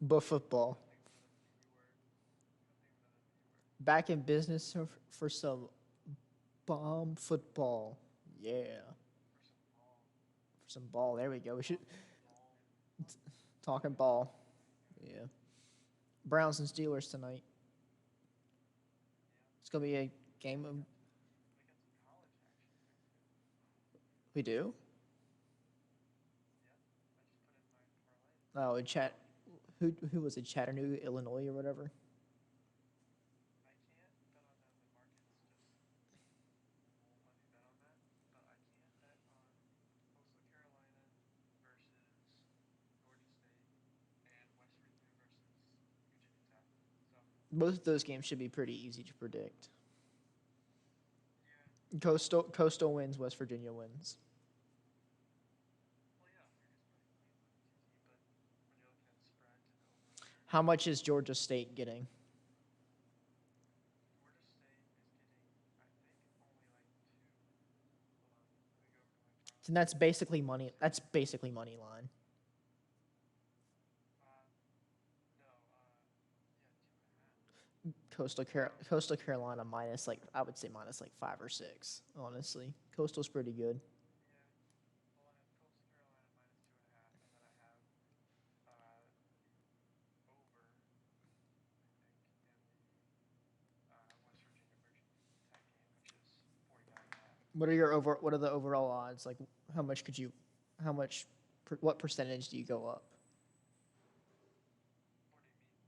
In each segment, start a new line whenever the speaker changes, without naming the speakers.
But football. Back in business for some bomb football. Yeah. For some ball. There we go. We should talking ball. Yeah. Browns and Steelers tonight. It's gonna be a game of. We do. Oh, chat. Who was it? Chattanooga, Illinois, or whatever. Both of those games should be pretty easy to predict. Coastal wins. West Virginia wins. How much is Georgia State getting? And that's basically money. That's basically money line. Coastal Carolina minus like I would say minus like 5 or 6. Honestly, Coastal's pretty good. What are the overall odds? Like how much could you, how much, what percentage do you go up?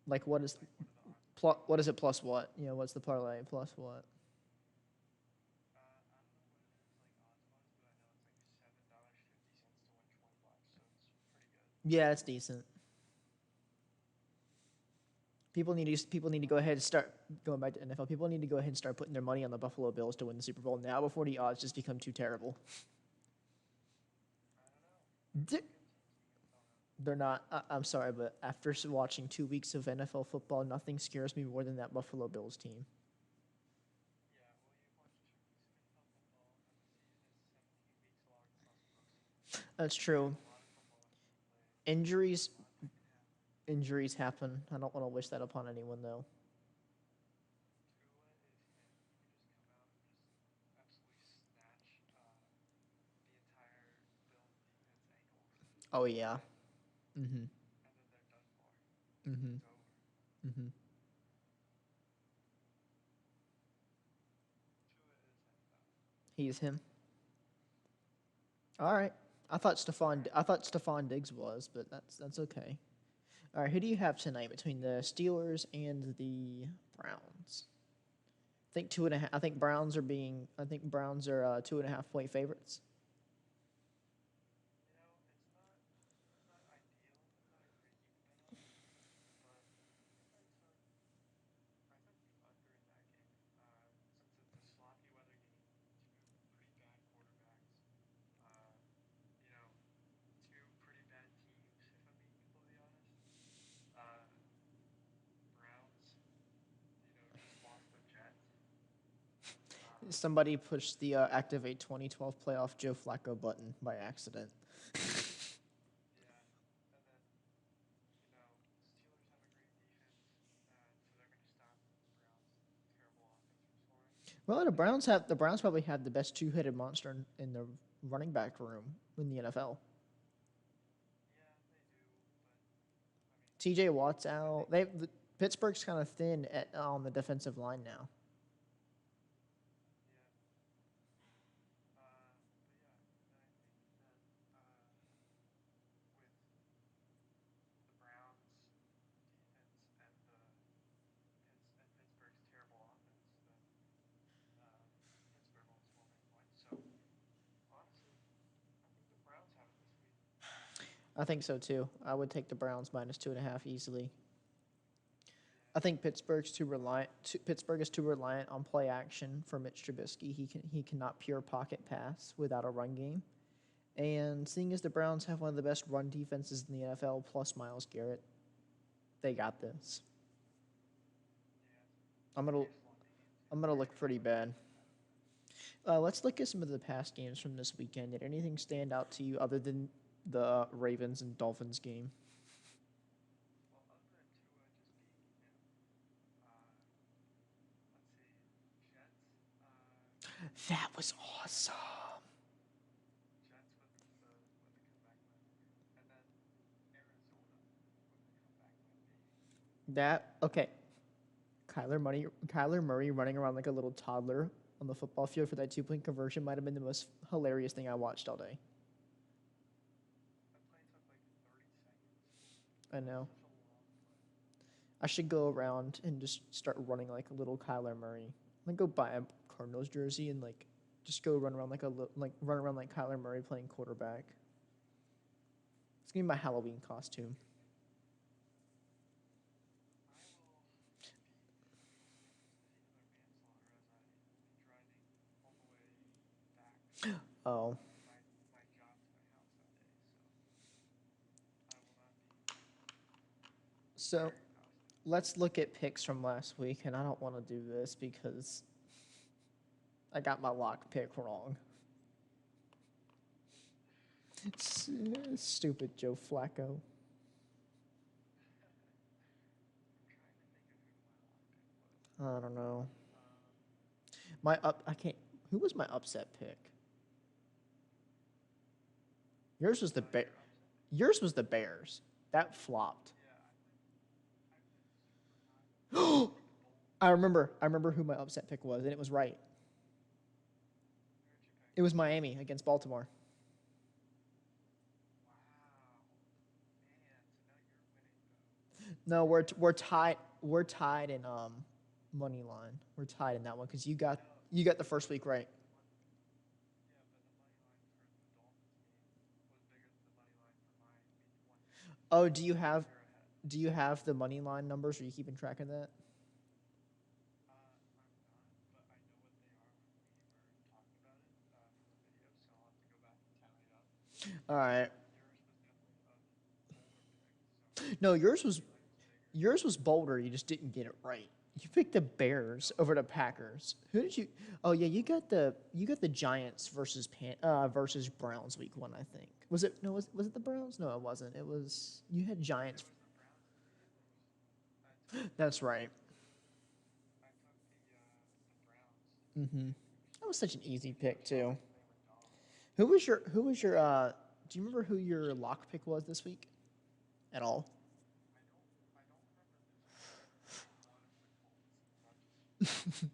Like what is it plus what? You know, what's the parlay plus what? Yeah, it's decent. People need to go ahead and start going back to NFL. People need to go ahead and start putting their money on the Buffalo Bills to win the Super Bowl now before the odds just become too terrible. They're not. I'm sorry, but after watching 2 weeks of NFL football, nothing scares me more than that Buffalo Bills team. That's true. Injuries injuries happen. I don't want to wish that upon anyone though. Oh yeah. Mhm. Mhm. Mhm. He's him. All right. I thought Stephon Diggs was, but that's okay. All right. Who do you have tonight between the Steelers and the Browns? I think 2.5. I think Browns are being. I think Browns are 2.5 point favorites. Somebody pushed the activate 2012 playoff Joe Flacco button by accident. Well, the Browns probably have the best two-headed monster in the running back room in the NFL. T.J. Watt's out. Pittsburgh's kind of thin on the defensive line now. I think so too. I would take the Browns minus 2.5 easily. I think Pittsburgh is too reliant on play action for Mitch Trubisky. He cannot pure pocket pass without a run game. And seeing as the Browns have one of the best run defenses in the NFL, plus Miles Garrett, they got this. I'm gonna I'm gonna look pretty bad. Let's look at some of the past games from this weekend. Did anything stand out to you other than the Ravens and Dolphins game? That was awesome. That okay. Kyler Murray running around like a little toddler on the football field for that 2-point conversion might have been the most hilarious thing I watched all day. I know. I should go around and just start running like a little Kyler Murray. Like go buy a Cardinals jersey and like just go run around run around like Kyler Murray playing quarterback. It's gonna be my Halloween costume. Oh, so let's look at picks from last week, and I don't want to do this because I got my lock pick wrong. It's, stupid Joe Flacco. I don't know. I can't. Who was my upset pick? Yours was the Bear. Yours was the Bears. That flopped. I remember. I remember who my upset pick was, and it was right. It was Miami against Baltimore. No, we're tied. We're tied in money line. We're tied in that one because you got the first week right. Oh, do you have the money line numbers? Are you keeping track of that? All right. No, yours was bolder. You just didn't get it right. You picked the Bears over the Packers. Who did you? Oh yeah, you got the Giants versus Browns week 1. I think was it no was it the Browns? No, it wasn't. It was you had Giants. That's right. Mm-hmm. That was such an easy pick too. Who was your do you remember who your lock pick was this week at all?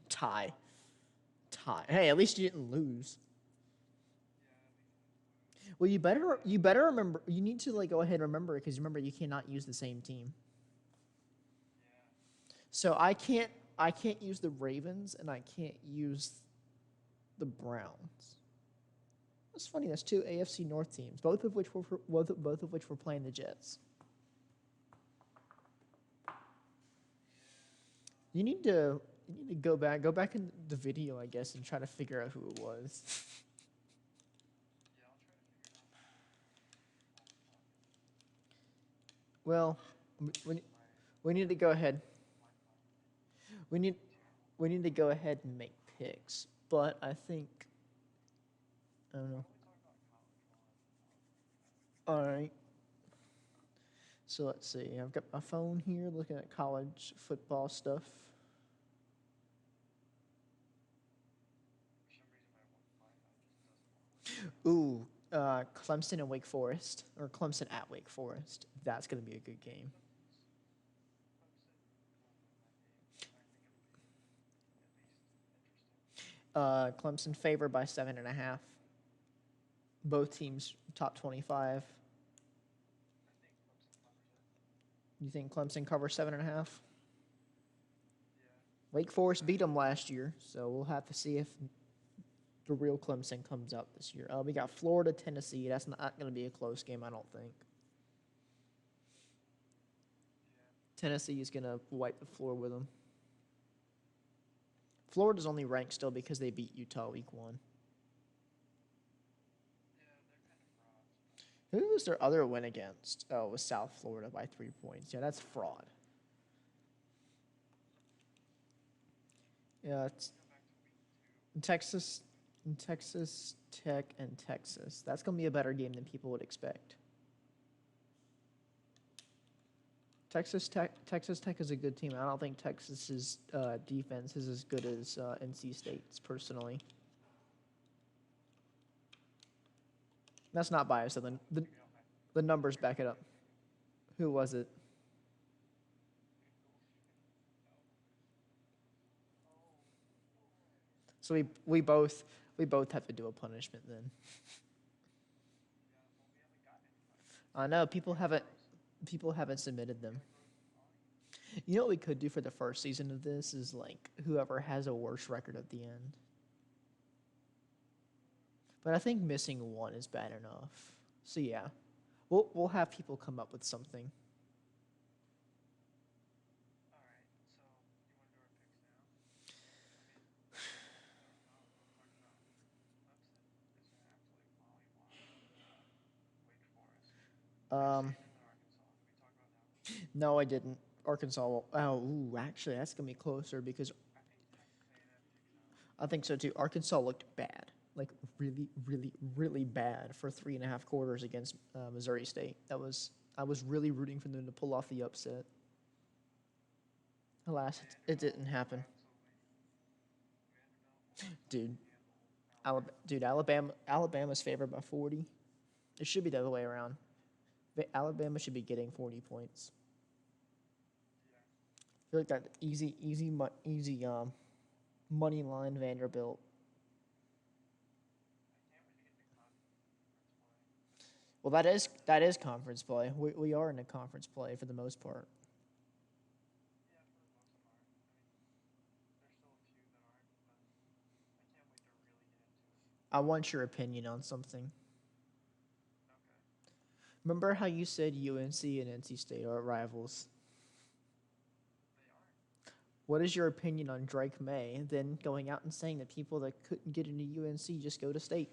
Tie. Tie. Hey, at least you didn't lose. Well, you better remember. You need to like go ahead and remember it because remember you cannot use the same team. So I can't use the Ravens and I can't use the Browns. That's funny. That's two AFC North teams, both of which were playing the Jets. You need to go back in the video, I guess, and try to figure out who it was. Well, we, we need to go ahead. We need we need to go ahead and make picks, but I think I don't know. All right. So let's see. I've got my phone here looking at college football stuff. Ooh, Clemson and Wake Forest, or Clemson at Wake Forest. That's going to be a good game. Clemson favored by 7.5. Both teams top 25. You think Clemson covers 7.5? Wake Forest beat them last year, so we'll have to see if the real Clemson comes out this year. We got Florida, Tennessee. That's not going to be a close game, I don't think. Tennessee is going to wipe the floor with them. Florida's only ranked still because they beat Utah week 1. Who was their other win against? Oh, it was South Florida by 3 points. Yeah, that's fraud. Yeah, it's Texas, Texas Tech, and Texas. That's going to be a better game than people would expect. Texas Tech is a good team. I don't think Texas's defense is as good as NC State's personally. That's not biased. So the numbers back it up. Who was it? So we both have to do a punishment then. I know people haven't submitted them. You know what we could do for the first season of this is like whoever has a worse record at the end. But I think missing one is bad enough. So yeah, we'll have people come up with something. Um, no, I didn't. Arkansas. Oh, ooh, actually, that's gonna be closer because I think so too. Arkansas looked bad, like really, really, really bad for 3.5 quarters against Missouri State. I was really rooting for them to pull off the upset. Alas, it didn't happen, dude. Alabama's favored by 40. It should be the other way around. Alabama should be getting 40 points. I feel like that easy money line Vanderbilt. Well, that is conference play. We are in a conference play for the most part. I want your opinion on something. Remember how you said UNC and NC State are rivals? What is your opinion on Drake May then going out and saying that people that couldn't get into UNC just go to state?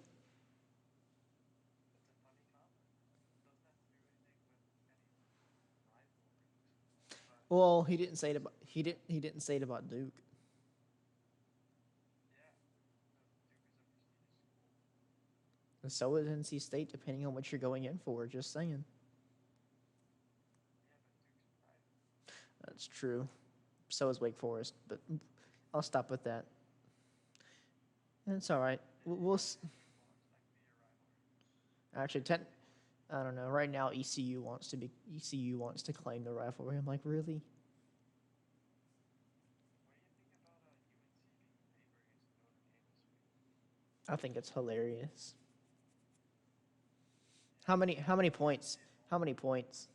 Well, he didn't say it about Duke. And so is NC State, depending on what you're going in for. Just saying. That's true. So is Wake Forest, but I'll stop with that. It's all right. Actually, I don't know. Right now, ECU wants to claim the rivalry. I'm like, really? I think it's hilarious. How many points? How many points?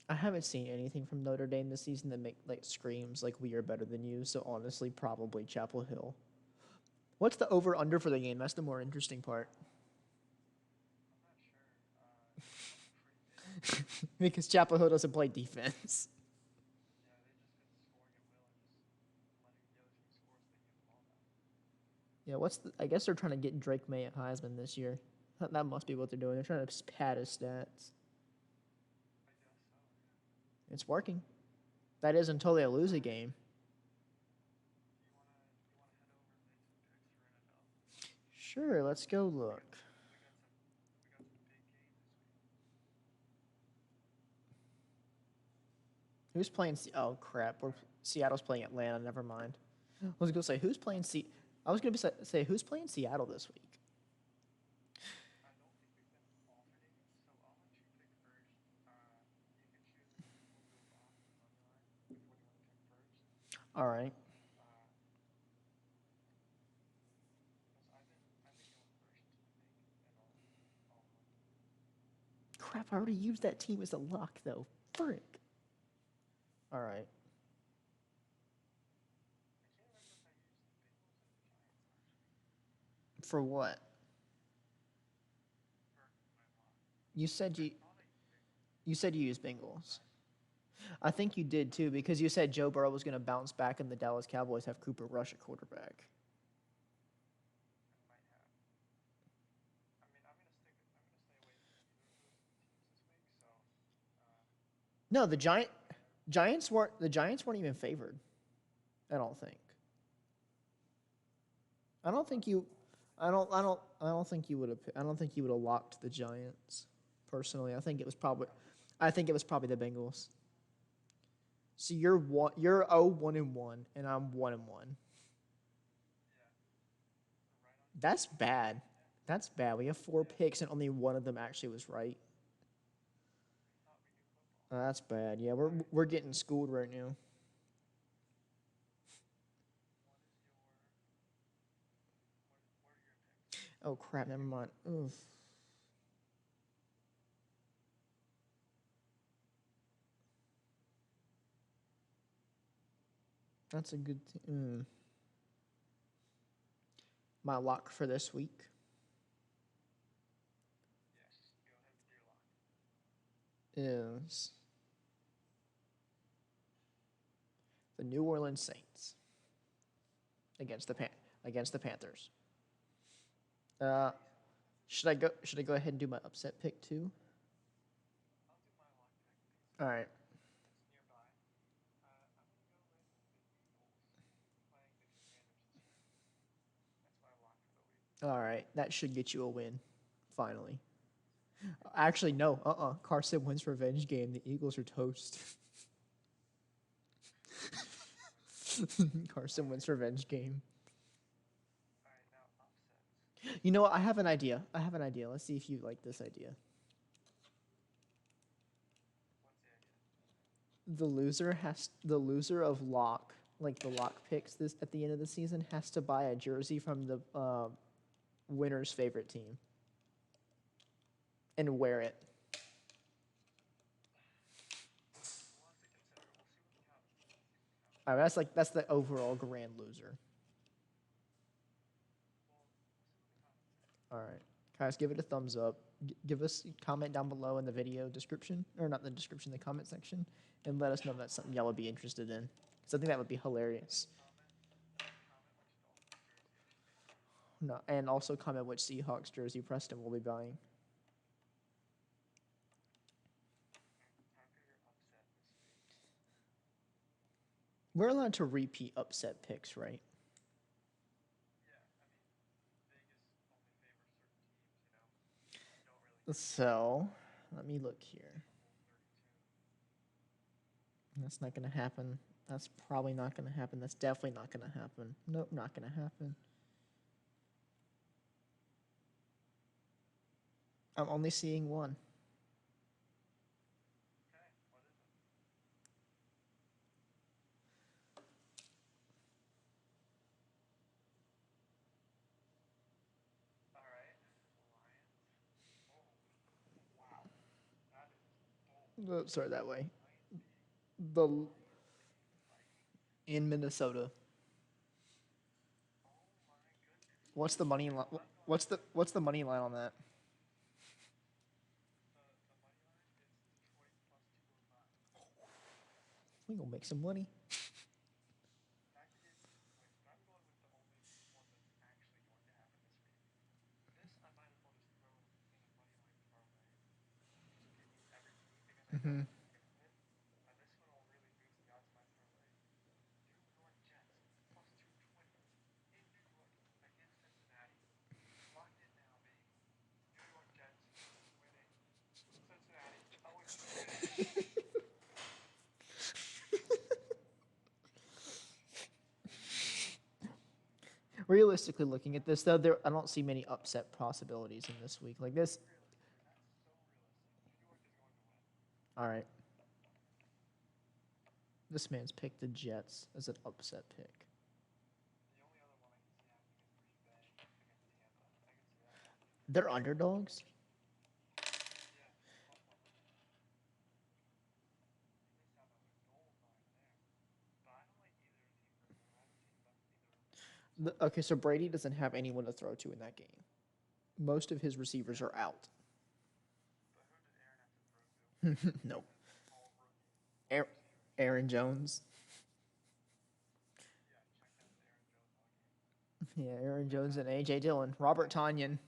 I haven't seen anything from Notre Dame this season that make like screams like we are better than you. So honestly, probably Chapel Hill. What's the over under for the game? That's the more interesting part. Because Chapel Hill doesn't play defense. Yeah, I guess they're trying to get Drake May at Heisman this year. That must be what they're doing. They're trying to pad his stats. It's working. That is until they lose a game. Sure, let's go look. Who's playing? Oh crap! Seattle's playing Atlanta. Never mind. I was gonna say who's playing. I was gonna say who's playing Seattle this week. All right. Crap! I already used that team as a lock though. Frick. All right. For what? You said you said you used Bengals. I think you did too because you said Joe Burrow was going to bounce back and the Dallas Cowboys have Cooper Rush at quarterback. No, the Giants weren't even favored. I don't think. I don't think you. I don't think you would have. I don't think you would have locked the Giants. Personally, I think it was probably the Bengals. So you're 0-1-1, and I'm 1-1. That's bad. That's bad. We have four picks and only one of them actually was right. That's bad. Yeah, we're getting schooled right now. Oh crap! Never mind. Oof. That's a good. My lock for this week is the New Orleans Saints against against the Panthers. Uh, Should I go ahead and do my upset pick too? All right. All right. That should get you a win. Finally. Actually, no. Carson Wentz revenge game. The Eagles are toast. Carson Wentz revenge game. You know what? I have an idea. I have an idea. Let's see if you like this idea. The loser of lock, like the lock picks this at the end of the season, has to buy a jersey from the winner's favorite team and wear it. All right, that's the overall grand loser. All right, guys, give it a thumbs up. Give us a comment down below in the video description, or not the description, the comment section, and let us know if that's something y'all would be interested in. Because I think that would be hilarious. No, and also comment which Seahawks jersey Preston will be buying. We're allowed to repeat upset picks, right? So, let me look here. That's not going to happen. That's probably not going to happen. That's definitely not going to happen. Nope, not going to happen. I'm only seeing one. Oh, sorry, that way. The in Minnesota. What's the money line? What's the money line on that? We gonna make some money. Mm-hmm. Realistically, looking at this though, I don't see many upset possibilities in this week. Like this. All right. This man's picked the Jets as an upset pick. They're underdogs. Okay, so Brady doesn't have anyone to throw to in that game. Most of his receivers are out. Nope. Aaron, Aaron Jones. Yeah, Aaron Jones and AJ Dillon. Robert Tanyan.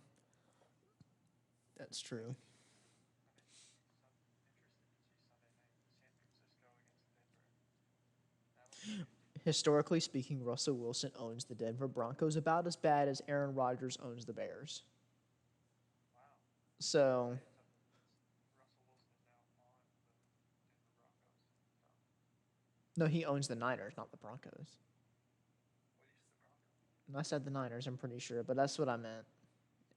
That's true. Historically speaking, Russell Wilson owns the Denver Broncos about as bad as Aaron Rodgers owns the Bears. So, no, he owns the Niners, not the Broncos. I said the Niners. I'm pretty sure, but that's what I meant.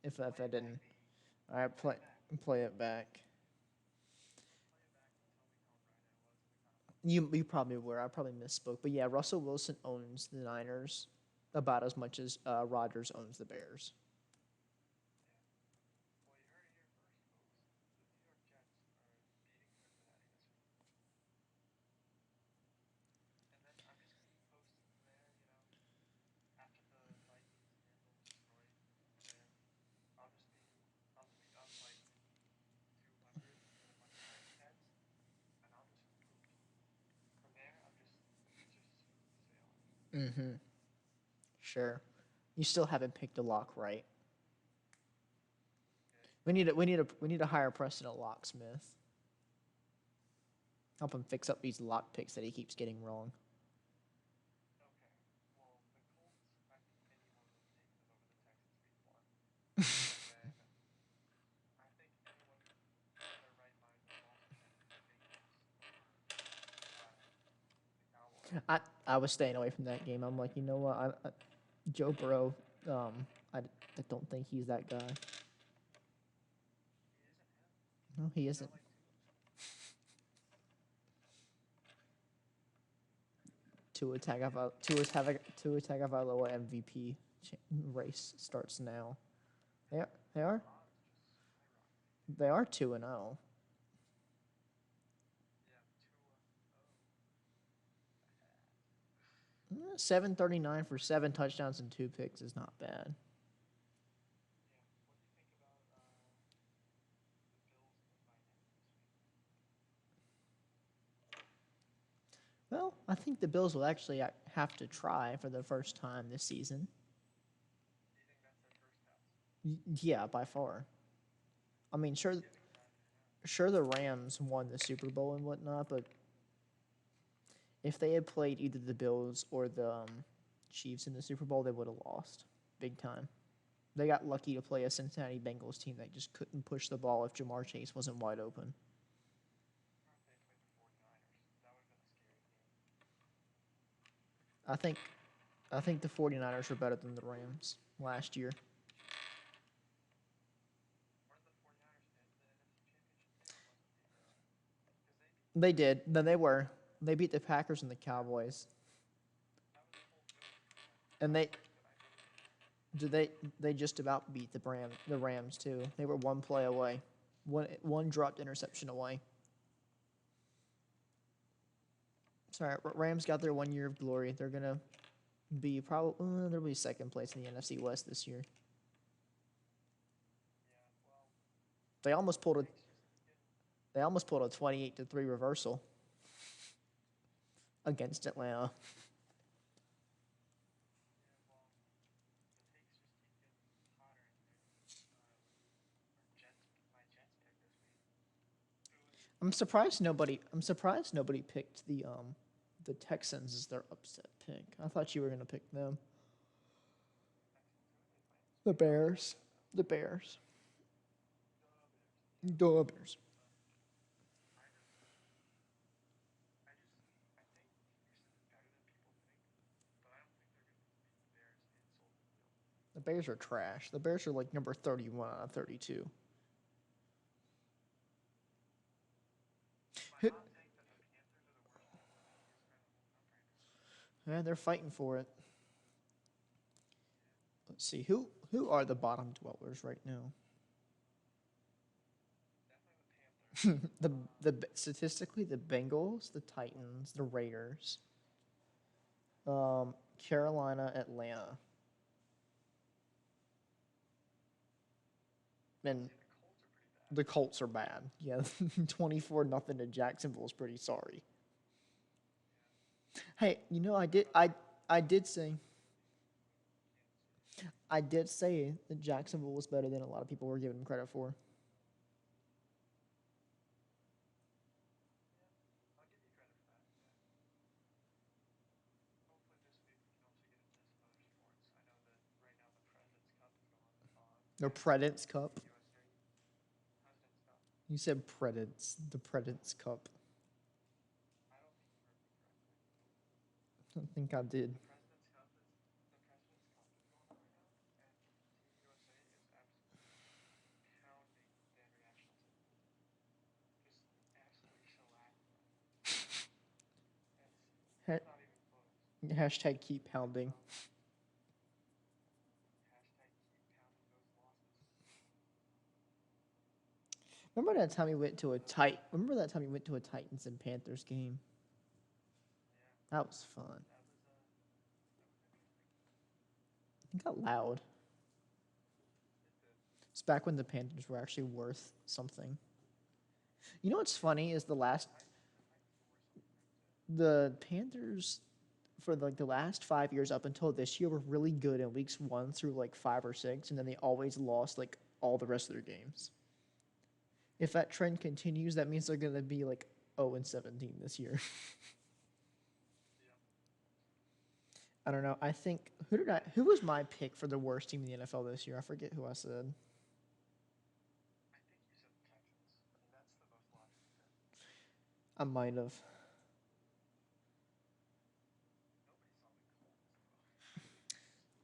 If I didn't, all right, play it back. You probably were. I probably misspoke, but yeah, Russell Wilson owns the Niners about as much as Rodgers owns the Bears. Mm-hmm. Sure. You still haven't picked a lock right. We need to hire Preston a locksmith. Help him fix up these lock picks that he keeps getting wrong. I was staying away from that game. I'm like, you know what? Joe Burrow, I don't think he's that guy. No, he isn't. Tua Tagovailoa MVP race starts now. They are they are they are 2-0. 739 for 7 touchdowns and 2 picks is not bad. Well, I think the Bills will actually have to try for the first time this season. Yeah, by far. I mean, sure the Rams won the Super Bowl and whatnot, but if they had played either the Bills or the Chiefs in the Super Bowl, they would have lost big time. They got lucky to play a Cincinnati Bengals team that just couldn't push the ball if Jamar Chase wasn't wide open. I think I think the 49ers were better than the Rams last year. They did. Then they were. They beat the Packers and the Cowboys. And they just about beat the Rams too. They were one play away. One dropped interception away. Sorry, Rams got their 1 year of glory. They're gonna be probably they'll be second place in the NFC West this year. They almost pulled a they almost pulled a 28-3 reversal against Atlanta. I'm surprised nobody picked the Texans as their upset pick. I thought you were gonna pick them. The Bears. The Bears. The Bears. The Bears are trash. The Bears are like number 31 out of 32. Yeah, they're fighting for it. Let's see who are the bottom dwellers right now. The statistically the Bengals, the Titans, the Raiders, Carolina, Atlanta, and the Colts are bad. Yeah, 24-0 to Jacksonville is pretty sorry. Hey, I did say that Jacksonville was better than a lot of people were giving them credit for. The President's Cup. You said the President's Cup. I don't think I did. Ha- hashtag keep pounding. Remember that time we went to a tight? Remember that time we went to a Titans and Panthers game? That was fun. It got loud. It's back when the Panthers were actually worth something. You know what's funny is the Panthers for like the last 5 years up until this year were really good in weeks 1 through like 5 or 6, and then they always lost like all the rest of their games. If that trend continues, that means they're gonna be like 0-17 this year. I don't know. I think who was my pick for the worst team in the NFL this year? I forget who I said. I might have.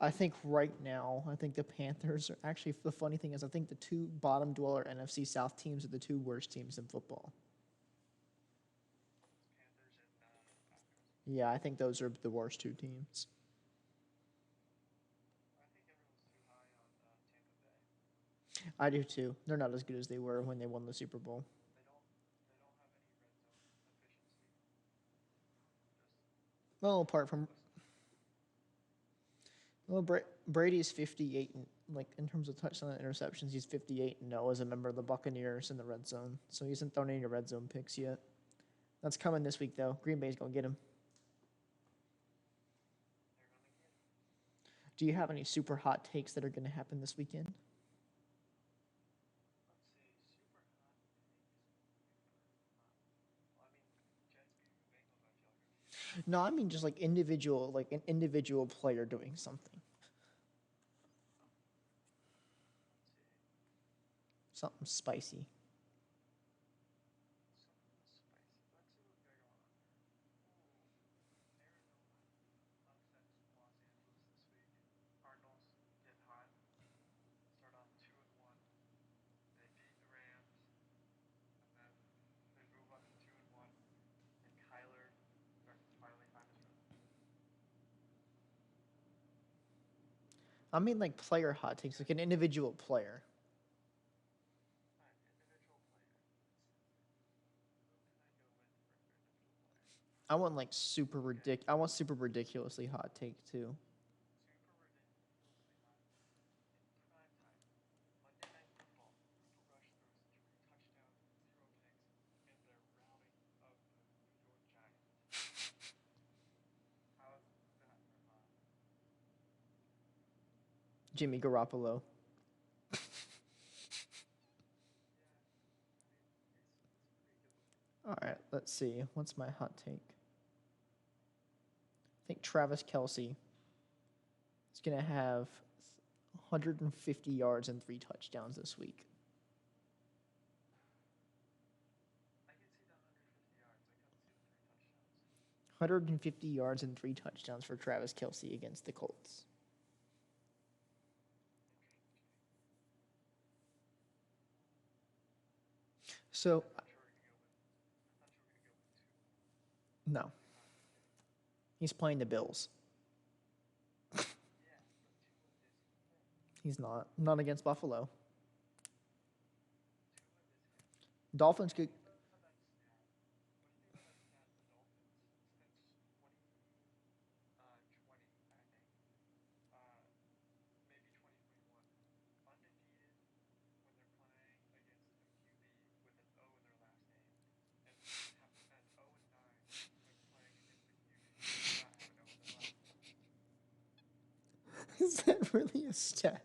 I think right now, I think the Panthers are actually. The funny thing is, I think the two bottom dweller NFC South teams are the two worst teams in football. Yeah, I think those are the worst two teams. I do too. They're not as good as they were when they won the Super Bowl. Well, apart from Brady's 58 and like in terms of touchdown and interceptions, he's 58-0 as a member of the Buccaneers in the red zone. So he hasn't thrown any red zone picks yet. That's coming this week though. Green Bay's gonna get him. Do you have any super hot takes that are gonna happen this weekend? No, I mean just like an individual player doing something, something spicy. I mean like player hot takes, like an individual player. I want super ridiculously hot take too. Jimmy Garoppolo. All right, let's see. What's my hot take? I think Travis Kelsey is gonna have 150 yards and 3 touchdowns this week. 150 yards and 3 touchdowns for Travis Kelsey against the Colts. So no, he's playing the Bills. He's not against Buffalo. Dolphins could. Is that really a stat?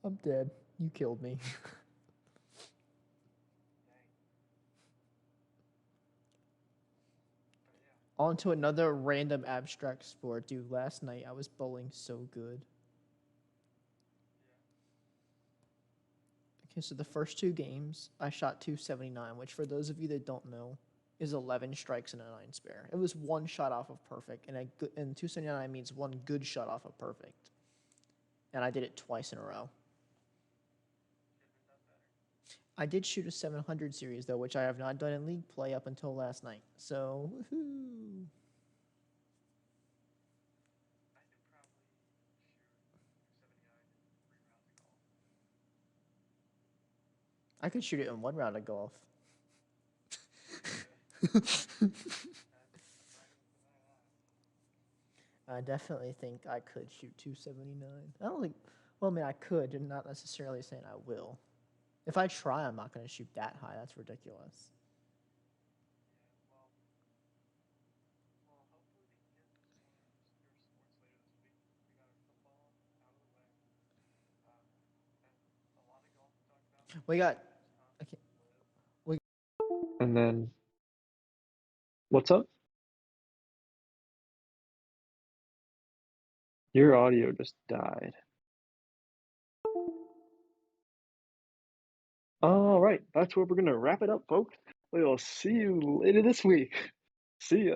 I'm dead. You killed me. On to another random abstract sport, dude. Last night I was bowling so good. Okay, so the first two games, I shot 279, which for those of you that don't know, is 11 strikes and a 9 spare. It was one shot off of perfect, and 279 means one good shot off of perfect. And I did it twice in a row. I did shoot a 700 series though, which I have not done in league play up until last night. So, woohoo! I could shoot it in one round of golf. I definitely think I could shoot 279. I don't think. Well, I mean, I could, and not necessarily saying I will. If I try, I'm not going to shoot that high. That's ridiculous. We got. Okay, we
And then, what's up? Your audio just died. All right, that's where we're gonna wrap it up, folks. We'll see you later this week. See ya.